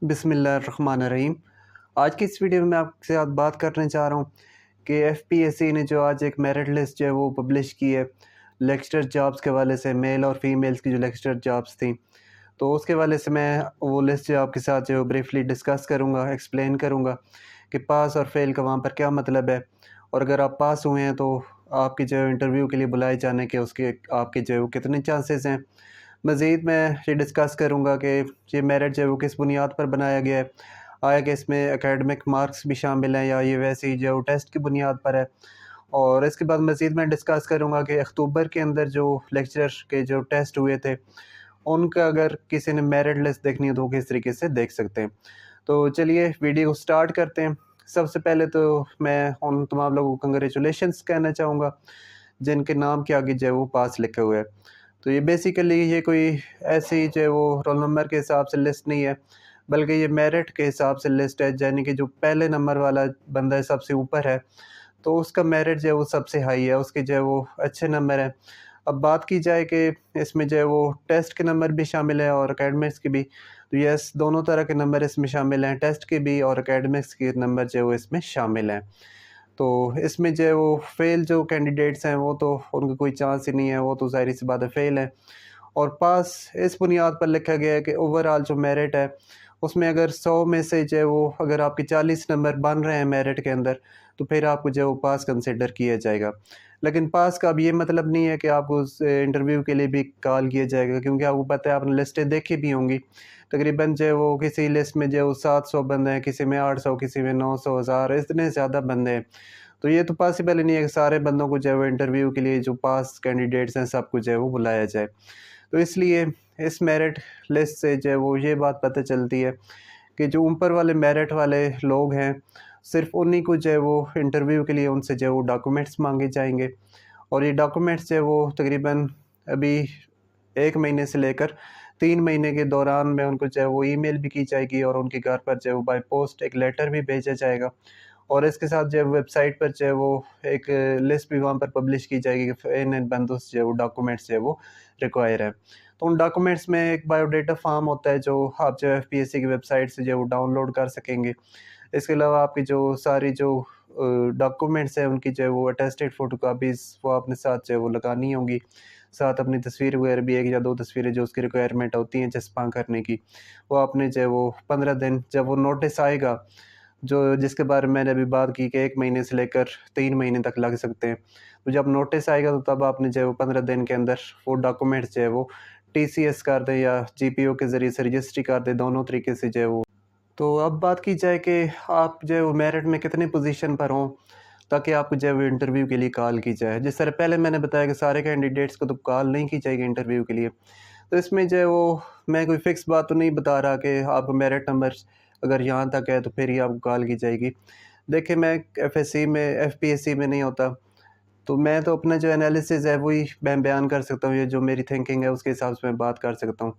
बिस्मिल्लाहिर्रहमानिर्रहीम। आज की इस वीडियो में मैं आपके साथ बात करने चाह रहा हूँ कि एफपीएससी ने जो आज एक मेरिट लिस्ट जो है वो पब्लिश की है लेक्चरर जॉब्स के हवाले से, मेल और फीमेल्स की जो लेक्चरर जॉब्स थी। तो उसके हवाले से मैं वो लिस्ट जो आपके साथ जो ब्रीफली डिस्कस करूँगा, एक्सप्लेन करूँगा कि पास और फेल का वहाँ पर क्या मतलब है, और अगर आप पास हुए हैं तो आपके जो इंटरव्यू के लिए बुलाए जाने के उसके आपके जो है वो कितने चांसेस हैं। मज़ीद मैं ये डिस्कस करूँगा कि ये मेरिट जो है वो किस बुनियाद पर बनाया गया है। आया कि इसमें एकेडमिक मार्क्स भी शामिल हैं या ये वैसे ही जो टेस्ट की बुनियाद पर है। और इसके बाद मज़ीद मैं डिस्कस करूँगा कि अक्टूबर के अंदर जो लेक्चरर के जो टेस्ट हुए थे, उनका अगर किसी ने मेरिट लिस्ट देखनी है तो वो किस तरीके से देख सकते हैं। तो चलिए वीडियो स्टार्ट करते हैं। सबसे पहले तो मैं उन तमाम लोगों को कंग्रेचुलेशंस कहना चाहूँगा जिनके नाम के आगे जो है वो पास लिखा हुआ है। तो ये बेसिकली ये कोई ऐसे ही जो है वो रोल नंबर के हिसाब से लिस्ट नहीं है, बल्कि ये मेरिट के हिसाब से लिस्ट है, यानी कि जो पहले नंबर वाला बंदा है सबसे ऊपर है, तो उसका मेरिट जो है वो सबसे हाई है, उसके जो है वो अच्छे नंबर हैं। अब बात की जाए कि इसमें जो है वो टेस्ट के नंबर भी शामिल है और एकेडमिक्स के भी। तो यस, दोनों तरह के नंबर इसमें शामिल हैं, टेस्ट के भी और एकेडमिक्स के नंबर जो है वो इसमें शामिल हैं। तो इसमें जो है वो फेल जो कैंडिडेट्स हैं वो तो उनका कोई चांस ही नहीं है, वो तो ज़ाहिर सी बात है फेल है। और पास इस बुनियाद पर लिखा गया है कि ओवरऑल जो मेरिट है उसमें अगर 100 में से जो है वो अगर आपके 40 नंबर बन रहे हैं मेरिट के अंदर, तो फिर आपको जो है वो पास कंसिडर किया जाएगा। लेकिन पास का अब ये मतलब नहीं है कि आपको उस इंटरव्यू के लिए भी कॉल किया जाएगा, क्योंकि आपको पता है, आपने लिस्टें देखी भी होंगी। तकरीबन जो है वो किसी लिस्ट में जो है वो 700 बंदे हैं, किसी में 800, किसी में 900, 1000, इतने ज़्यादा बंदे हैं। तो ये तो पॉसिबल ही नहीं है कि सारे बंदों को जो है वो इंटरव्यू के लिए जो पास कैंडिडेट्स हैं सबको जो है वो बुलाया जाए। तो इसलिए इस मेरिट लिस्ट से जो है वो ये बात पता चलती है कि जो ऊपर वाले मेरिट वाले लोग हैं, सिर्फ उन्हीं को जो है वो इंटरव्यू के लिए उनसे जो है वो डॉक्यूमेंट्स मांगे जाएंगे। और ये डॉक्यूमेंट्स जो है वो तकरीबन अभी 1 महीने से लेकर 3 महीने के दौरान में उनको जो है वो ईमेल भी की जाएगी और उनके घर पर जो है वो बाय पोस्ट एक लेटर भी भेजा जाएगा। और इसके साथ जो है वेबसाइट पर जो है वो एक लिस्ट भी वहाँ पर पब्लिश की जाएगी कि इन बंदों से जो है वो डॉक्यूमेंट्स जो है वो रिक्वायर है। तो उन डॉक्यूमेंट्स में एक बायोडाटा फॉर्म होता है जो आप जो है एफपीएससी की वेबसाइट से जो है वो डाउनलोड कर सकेंगे। इसके अलावा आपकी जो सारी जो डॉक्यूमेंट्स हैं उनकी जो है वो अटेस्टेड फ़ोटोकॉपीज़ वो अपने साथ जो है वो लगानी होंगी। साथ अपनी तस्वीर वगैरह भी 1 या 2 तस्वीरें जो उसकी रिक्वायरमेंट होती हैं चस्पा करने की, वो आपने जो है वो 15 दिन जब वो नोटिस आएगा, जो जिसके बारे में मैंने अभी बात की कि 1 महीने से लेकर 3 महीने तक लग सकते हैं। तो जब नोटिस आएगा तो तब आपने जो है वो 15 दिन के अंदर वो डॉक्यूमेंट्स जो है वो टीसीएस कर दें या जीपीओ के ज़रिए से रजिस्ट्री कर दें, दोनों तरीके से जो है वो। तो अब बात की जाए कि आप जो है वो मेरिट में कितनी पोजीशन पर हों ताकि आपको जो है वो इंटरव्यू के लिए कॉल की जाए। जिस तरह पहले मैंने बताया कि सारे कैंडिडेट्स को तो कॉल नहीं की जाएगी इंटरव्यू के लिए। तो इसमें जो है वो मैं कोई फ़िक्स बात तो नहीं बता रहा कि आपका मेरिट नंबर अगर यहाँ तक है तो फिर ही आपको कॉल की जाएगी। देखिए, मैं एफएससी में एफपीएससी में नहीं होता, तो मैं तो अपना जो एनालिसिस है वही मैं बयान कर सकता हूँ, ये जो मेरी थिंकिंग है उसके हिसाब से मैं बात कर सकता हूँ।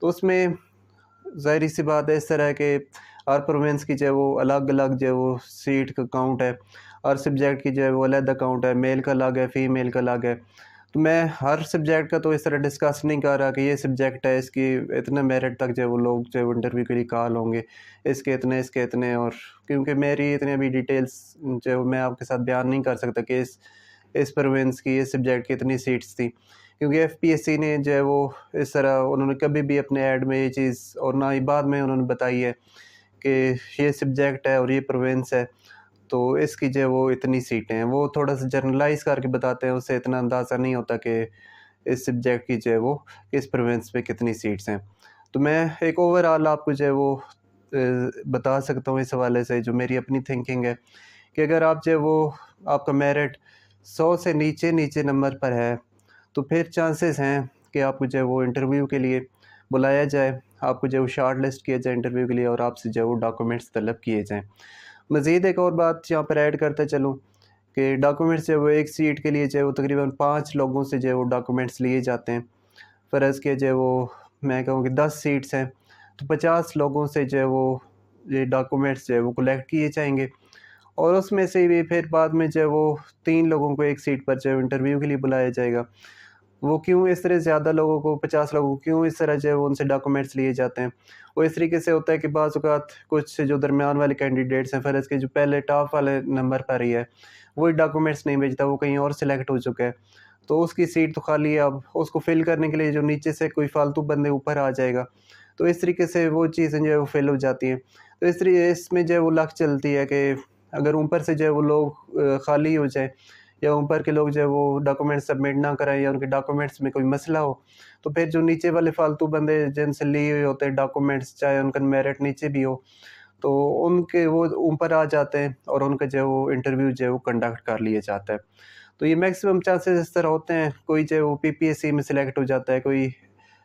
तो उसमें ज़ाहिर सी बात है इस तरह के हर प्रोविंस की जो है वो अलग-अलग जो है वो सीट का काउंट है। हर सब्जेक्ट की जो है वो अलग काउंट है, मेल का अलग है, फीमेल का अलग है। तो मैं हर सब्जेक्ट का तो इस तरह डिस्कस नहीं कर रहा कि ये सब्जेक्ट है, इसकी इतने मेरिट तक जो है वो लोग जो है वो इंटरव्यू के लिए कॉल होंगे, इसके इतने। और क्योंकि मेरी इतनी अभी डिटेल्स जो है मैं आपके साथ बयान नहीं कर सकता कि इस प्रोविंस की इस सब्जेक्ट की इतनी सीट्स थी। क्योंकि एफपीएससी ने जो है वो इस तरह उन्होंने कभी भी अपने ऐड में ये चीज़ और ना ही बाद में उन्होंने बताई है कि ये सब्जेक्ट है और ये प्रोविंस है, तो इसकी जो है वो इतनी सीटें हैं। वो थोड़ा-सा जनरलाइज़ करके बताते हैं, उससे इतना अंदाज़ा नहीं होता कि इस सब्जेक्ट की जो है वो किस प्रोविंस में कितनी सीट्स हैं। तो मैं एक ओवरऑल आपको जो है वो बता सकता हूँ इस हवाले से, जो मेरी अपनी थिंकिंग है कि अगर आप जो है वो आपका मेरिट 100 से नीचे नंबर पर है, तो फिर चांसेस हैं कि आपको जो है वो इंटरव्यू के लिए बुलाया जाए, आपको जो है वो शॉर्ट लिस्ट किया जाए इंटरव्यू के लिए और आपसे जो है वो डॉक्यूमेंट्स तलब किए जाएँ। मज़ीद एक और बात यहाँ पर ऐड करता चलूँ कि डॉक्यूमेंट्स जो है वो एक सीट के लिए जो है वो तकरीबन 5 लोगों से जो है वो डॉक्यूमेंट्स लिए जाते हैं। फ़र्ज़ के जो है वो मैं कहूँ कि 10 सीट्स हैं, तो 50 लोगों से जो है वो ये डॉक्यूमेंट्स जो है वो कलेक्ट किए जाएँगे। और उसमें से भी फिर बाद में जो है वो 3 लोगों को एक सीट पर जो है इंटरव्यू के लिए बुलाया जाएगा। वो क्यों इस तरह ज़्यादा लोगों को 50 लोगों को क्यों इस तरह जो है वो उनसे डॉक्यूमेंट्स लिए जाते हैं। वो इस तरीके से होता है कि बाज़ औक़ात कुछ जो दरमियान वाले कैंडिडेट्स हैं, फ़र्ज़ के जो पहले टॉप वाले नंबर पर ही है, वही डॉक्यूमेंट्स नहीं भेजता, वो कहीं और सेलेक्ट हो चुका है। तो उसकी सीट तो खाली है, अब उसको फ़िल करने के लिए जो नीचे से कोई फ़ालतू बंदे ऊपर आ जाएगा। तो इस तरीके से वो चीज़ें जो है वो फ़िल हो जाती हैं। तो इसमें जो है वो लक चलती है कि अगर ऊपर से जो है वो लोग खाली हो जाएँ या ऊपर के लोग जो है वो डॉक्यूमेंट्स सबमिट ना कराएँ या उनके डॉक्यूमेंट्स में कोई मसला हो, तो फिर जो नीचे वाले फ़ालतू बंदे जिनसे लिए हुए होते हैं डॉक्यूमेंट्स, चाहे उनका मेरिट नीचे भी हो, तो उनके वो ऊपर आ जाते हैं और उनका जो है वो इंटरव्यू जो है वो कंडक्ट कर लिया जाता है। तो ये मैक्सिमम चांसेस इस तरह होते हैं, कोई जो है वो पीपीएससी में सिलेक्ट हो जाता है, कोई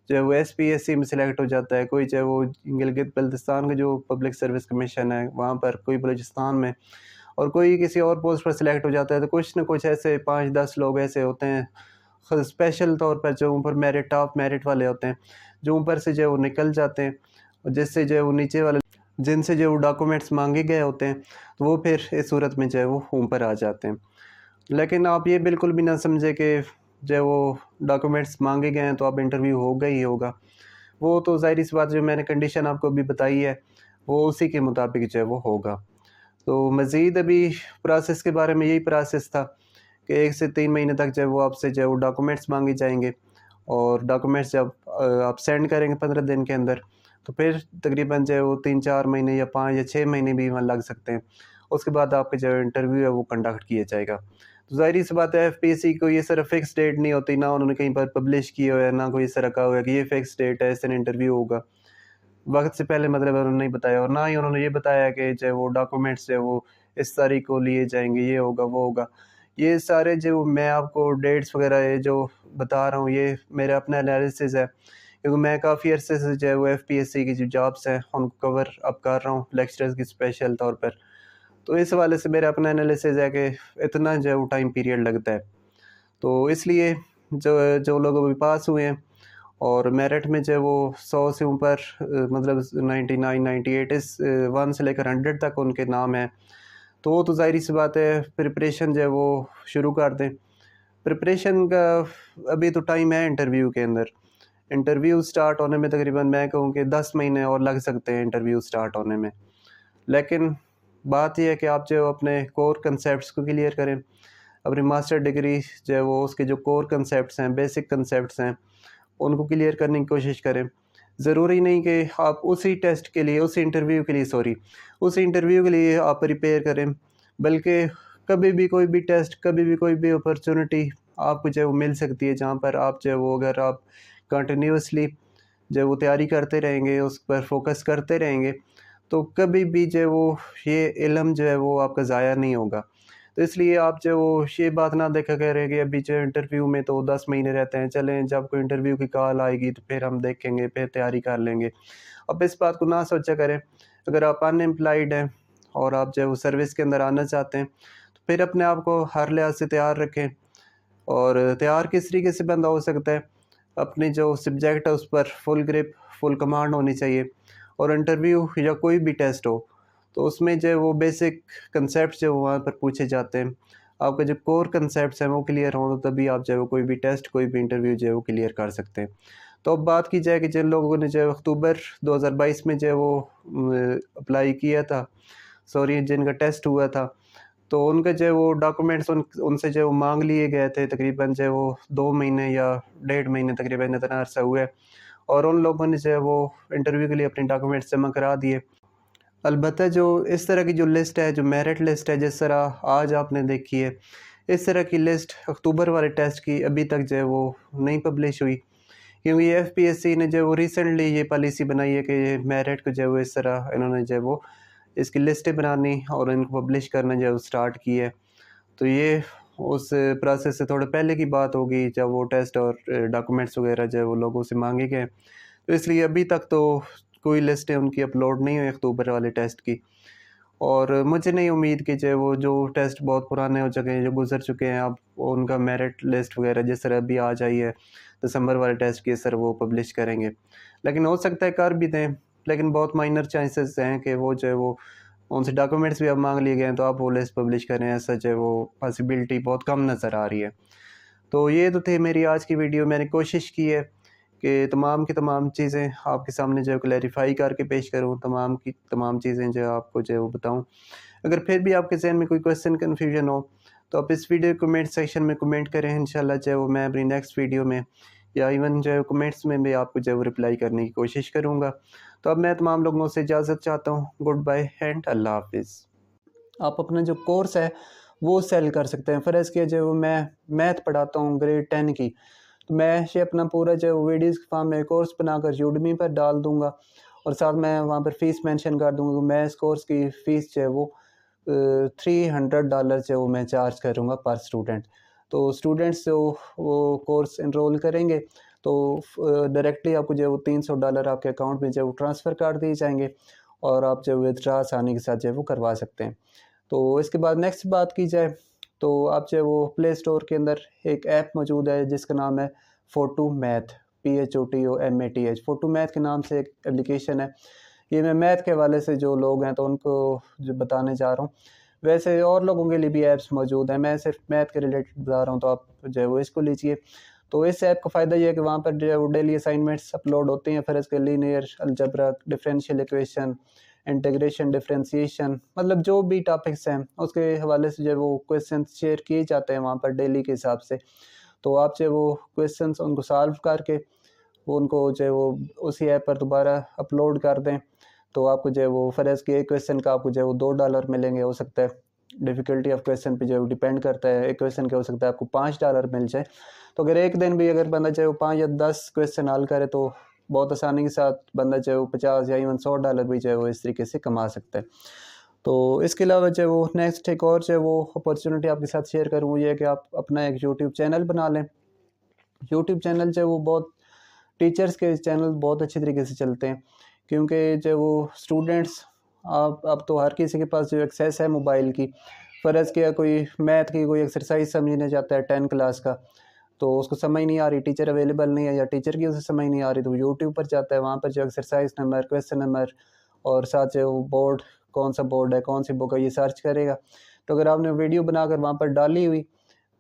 जो है वो एसपीएससी में सिलेक्ट हो जाता है, कोई जो है वो गिलगित-बल्तिस्तान का जो पब्लिक सर्विस कमीशन है वहाँ पर, कोई बलूचिस्तान में, और कोई किसी और पोस्ट पर सिलेक्ट हो जाता है। तो कुछ न कुछ ऐसे 5-10 लोग ऐसे होते हैं स्पेशल तौर पर जो ऊपर मेरिट टॉप मेरिट वाले होते हैं, जो ऊपर से जो है वो निकल जाते हैं, और जिससे जो है वो नीचे वाले जिनसे जो वो डॉक्यूमेंट्स माँगे गए होते हैं, तो वो फिर इस सूरत में जो है वो ऊपर आ जाते हैं। लेकिन आप ये बिल्कुल भी ना समझें कि जो है वो डॉक्यूमेंट्स माँगे गए हैं तो अब इंटरव्यू होगा ही होगा। वो तो ज़ाहिर-सी बात है, जो मैंने कंडीशन आपको अभी बताई है, वो उसी के मुताबिक जो है वो होगा। तो मज़ीद अभी प्रोसेस के बारे में यही प्रोसेस था कि 1 से 3 महीने तक जो है वो आपसे जो है वो डॉक्यूमेंट्स माँगे जाएँगे, और डॉक्यूमेंट्स जब आप सेंड करेंगे 15 दिन के अंदर, तो फिर तकरीबन जो है वो 3-4 महीने या 5 या 6 महीने भी वहाँ लग सकते हैं। उसके बाद आपका जो इंटरव्यू है वो कंडक्ट किया जाएगा। तो ज़ाहिर-सी बात है, एफपीएससी को ये सिर्फ़ फ़िक्स डेट नहीं होती, ना उन्होंने कहीं पर पब्लिश किया हुआ है, ना कोई इस तरह कहा हुआ है कि ये फ़िक्स डेट है, इस दिन इंटरव्यू होगा। वक़्त से पहले मतलब उन्होंने नहीं बताया, और ना ही उन्होंने ये बताया कि जो है वो डॉक्यूमेंट्स जो है वो इस तारीख को लिए जाएँगे, ये होगा, वो होगा। ये सारे जो मैं आपको डेट्स वग़ैरह ये जो बता रहा हूँ, ये मेरा अपना एनालिसिस है, क्योंकि मैं काफ़ी अरसे से जो है वो एफपीएससी की जो जॉब्स हैं उनको कवर अप कर रहा हूँ लेक्चरर्स की स्पेशल तौर पर। तो इस हवाले से मेरा अपना एनालिसिस है कि इतना जो है वो टाइम पीरियड लगता है। तो इसलिए जो जो लोग अभी पास हुए हैं और मेरिट में जो है वो 100 से ऊपर मतलब 99, 98 इस 1 से लेकर 100 तक उनके नाम हैं। तो वो तो ज़ाहिर-सी बात है, प्रिपरेशन जो है वो शुरू कर दें। प्रिपरेशन का अभी तो टाइम है इंटरव्यू के अंदर। इंटरव्यू स्टार्ट होने में तकरीबन मैं कहूँ कि 10 महीने और लग सकते हैं इंटरव्यू स्टार्ट होने में। लेकिन बात ये है कि आप जो है अपने कोर कॉन्सेप्ट्स को क्लियर करें। अपनी मास्टर डिग्री जो है वो उसके जो कोर कॉन्सेप्ट्स हैं, बेसिक कॉन्सेप्ट्स हैं, उनको क्लियर करने की कोशिश करें। ज़रूरी नहीं कि आप उसी टेस्ट के लिए, उसी इंटरव्यू के लिए उसी इंटरव्यू के लिए आप प्रिपेयर करें, बल्कि कभी भी कोई भी टेस्ट, कभी भी कोई भी अपॉर्चुनिटी आपको जो है वो मिल सकती है, जहाँ पर आप जो है वो अगर आप कंटिन्यूअसली जो है वो तैयारी करते रहेंगे, उस पर फ़ोकस करते रहेंगे, तो कभी भी जो है वो ये इल्म जो है वो आपका ज़ाया नहीं होगा। तो इसलिए आप जो वो ये बात ना देखा करें कि अभी जो इंटरव्यू में तो 10 महीने रहते हैं, चलें जब कोई इंटरव्यू की कॉल आएगी तो फिर हम देखेंगे, फिर तैयारी कर लेंगे। अब इस बात को ना सोचा करें। अगर आप अनएम्प्लॉयड हैं और आप जो है वो सर्विस के अंदर आना चाहते हैं, तो फिर अपने आप को हर लिहाज से तैयार रखें। और तैयार किस तरीके से बंदा हो सकता है? अपनी जो सब्जेक्ट है उस पर फुल ग्रिप, फुल कमांड होनी चाहिए, और इंटरव्यू या कोई भी टेस्ट हो, तो उसमें जो है वो बेसिक कंसेप्ट जो वहाँ पर पूछे जाते हैं, आपके जो कोर कंसेप्ट्स हैं वो क्लियर हों, तो तभी आप जो है वो कोई भी टेस्ट, कोई भी इंटरव्यू जो है वो क्लियर कर सकते हैं। तो अब बात की जाए कि जिन लोगों ने जो है अक्टूबर 2022 में जो है वो अप्लाई किया था, सॉरी जिनका टेस्ट हुआ था, तो उनका जो है वो डॉक्यूमेंट्स उनसे जो है वो माँग लिए गए थे, तकरीबन जो है वो 2 महीने या डेढ़ महीने तकरीबन इतना अरसा हुआ है, और उन लोगों ने जो है वो इंटरव्यू के लिए अपने डॉक्यूमेंट्स जमा करा दिए। अलबत्ता जो इस तरह की जो लिस्ट है, जो मेरिट लिस्ट है, जिस तरह आज आपने देखी है, इस तरह की लिस्ट अक्टूबर वाले टेस्ट की अभी तक जो है वो नहीं पब्लिश हुई, क्योंकि एफपीएससी ने जो है वो रिसेंटली ये पॉलिसी बनाई है कि मेरिट को जो है वो इस तरह इन्होंने जो है वो इसकी लिस्टें बनानी और इनको पब्लिश करना जो है वो स्टार्ट की है। तो ये उस प्रोसेस से थोड़ा पहले की बात होगी, जब वो टेस्ट और डॉक्यूमेंट्स वगैरह जो है वो लोगों से माँगे गए। तो इसलिए अभी तक तो कोई लिस्टें उनकी अपलोड नहीं हुई अक्टूबर वाले टेस्ट की, और मुझे नहीं उम्मीद कि जो टेस्ट बहुत पुराने हो चुके हैं, जो गुज़र चुके हैं, अब उनका मेरिट लिस्ट वगैरह जिस तरह अभी आ जाई है, दिसंबर वाले टेस्ट की, इस तरह वो पब्लिश करेंगे। लेकिन हो सकता है कर भी दें, लेकिन बहुत माइनर चांसेस हैं कि वो जो है वो उनसे डॉक्यूमेंट्स भी अब माँग लिए गए हैं, तो आप वो लिस्ट पब्लिश करें, ऐसा जो है वो पॉसिबिलिटी बहुत कम नज़र आ रही है। तो ये तो थे मेरी आज की वीडियो। मैंने कोशिश की है कि तमाम की तमाम चीज़ें आपके सामने जो है क्लैरिफाई करके पेश करूँ, तमाम की तमाम चीज़ें जो आपको जो है वो बताऊँ। अगर फिर भी आपके ज़हन में कोई क्वेश्चन कन्फ्यूजन हो तो आप इस वीडियो कमेंट सेक्शन में कमेंट करें। इंशाल्लाह जो है वो मैं अपनी नेक्स्ट वीडियो में या इवन जो है कमेंट्स में भी आपको जो है वो रिप्लाई करने की कोशिश करूँगा। तो अब मैं तमाम लोगों से इजाज़त चाहता हूँ। गुड बाय एंड अल्लाह हाफिज़। आप अपना जो कोर्स है वो सेल कर सकते हैं। फ़र्ज़ किया जो मैं मैथ पढ़ाता हूँ ग्रेड 10 की, तो मैं ये अपना पूरा जो वीडियोज़ के फॉर्म में कोर्स बनाकर यूडमी पर डाल दूँगा और साथ मैं वहाँ पर फ़ीस मेंशन कर दूँगा कि मैं इस कोर्स की फ़ीस जो है वो $300 जो है वो मैं चार्ज करूँगा पर स्टूडेंट। तो स्टूडेंट्स जो वो कोर्स एनरोल करेंगे तो डायरेक्टली आपको जो है वो $300 आपके अकाउंट में जो है वो ट्रांसफ़र कर दिए जाएँगे और आप जो विथड्रा आसानी के साथ जो है वो करवा सकते हैं। तो इसके बाद नेक्स्ट बात की जाए तो आप जो है वो प्ले स्टोर के अंदर एक ऐप मौजूद है जिसका नाम है photo math, PHOTOMATH। Photo math के नाम से एक एप्लीकेशन है। ये मैं मैथ के हवाले से जो लोग हैं तो उनको जो बताने जा रहा हूँ। वैसे और लोगों के लिए भी ऐप्स मौजूद हैं, मैं सिर्फ मैथ के रिलेटेड बता रहा हूँ, तो आप जो है वो इसको लीजिए। तो इस ऐप का फ़ायदा ये है कि वहाँ पर जो है वो डेली असाइनमेंट्स अपलोड होते हैं। फिर इसके linear algebra, differential equation, integration, differentiation, मतलब जो भी टॉपिक्स हैं उसके हवाले से जो है वो क्वेश्चन शेयर किए जाते हैं वहाँ पर डेली के हिसाब से। तो आप जो है वो क्वेश्चंस उनको सॉल्व करके वो उनको जो है वो उसी ऐप पर दोबारा अपलोड कर दें, तो आपको जो है वो फ़र्ज़ कि एक क्वेश्चन का आपको जो है वो $2 मिलेंगे। हो सकता है डिफ़िकल्टी ऑफ क्वेश्चन पे जो है डिपेंड करता है, एक क्वेश्चन का हो सकता है आपको $5 मिल जाए। तो अगर एक दिन भी अगर बंदा जो है वो 5 या 10 क्वेश्चन हल करे तो बहुत आसानी के साथ बंदा जो है वो 50 या इवन $100 भी जो है वो इस तरीके से कमा सकता है। तो इसके अलावा जो है वो नेक्स्ट एक और जो है वो अपॉर्चुनिटी आपके साथ शेयर करूँ, वो ये है कि आप अपना एक यूट्यूब चैनल बना लें। यूट्यूब चैनल जो है वो बहुत टीचर्स के चैनल बहुत अच्छी तरीके से चलते हैं, क्योंकि जो वो स्टूडेंट्स आप अब तो हर किसी के पास जो एक्सेस है मोबाइल की। फ़र्ज़ किया कोई मैथ की कोई एक्सरसाइज समझने जाता है 10 क्लास का, तो उसको समझ नहीं आ रही, टीचर अवेलेबल नहीं है या टीचर की उसे समझ नहीं आ रही, तो यूट्यूब पर जाता है, वहाँ पर जो एक्सरसाइज नंबर, क्वेश्चन नंबर और साथ जो बोर्ड, कौन सा बोर्ड है, कौन सी बुक है, ये सर्च करेगा। तो अगर आपने वीडियो बनाकर वहाँ पर डाली हुई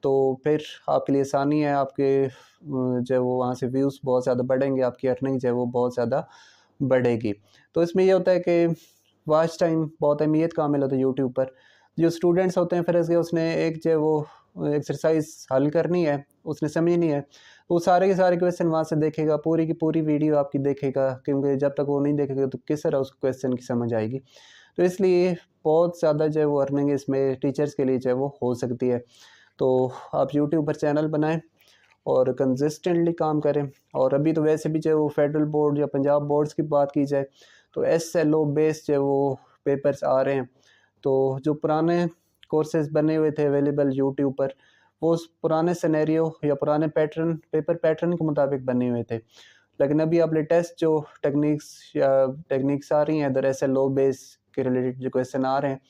तो फिर आपके लिए आसानी है, आपके जो है वो वहाँ से व्यूज़ बहुत ज़्यादा बढ़ेंगे, आपकी अर्निंग जो है वो बहुत ज़्यादा बढ़ेगी। तो इसमें ये होता है कि वॉच टाइम बहुत अहमियत का हामिल होता है यूट्यूब पर। जो स्टूडेंट्स होते हैं फिर इसके उसने एक जो है वो एक्सरसाइज हल करनी है, उसने समझनी है, तो वो सारे के सारे क्वेश्चन वहाँ से देखेगा, पूरी की पूरी वीडियो आपकी देखेगा, क्योंकि जब तक वो नहीं देखेगा तो किस तरह उस क्वेश्चन की समझ आएगी। तो इसलिए बहुत ज़्यादा जो है वो अर्निंग इसमें टीचर्स के लिए जो है वो हो सकती है। तो आप यूट्यूब पर चैनल बनाएँ और कंसिस्टेंटली काम करें। और अभी तो वैसे भी जो वो फेडरल बोर्ड या पंजाब बोर्ड्स की बात की जाए तो SLO बेस्ड जो वो पेपर्स आ रहे हैं। तो जो पुराने कोर्सेज़ बने हुए थे अवेलेबल यूट्यूब पर, वो उस पुराने सिनेरियो या पुराने पैटर्न, पेपर पैटर्न के मुताबिक बने हुए थे। लेकिन अभी आप लेटेस्ट जो टेक्निक्स आ रही हैं इधर SLO बेस के रिलेटेड जो क्वेश्चन आ रहे हैं,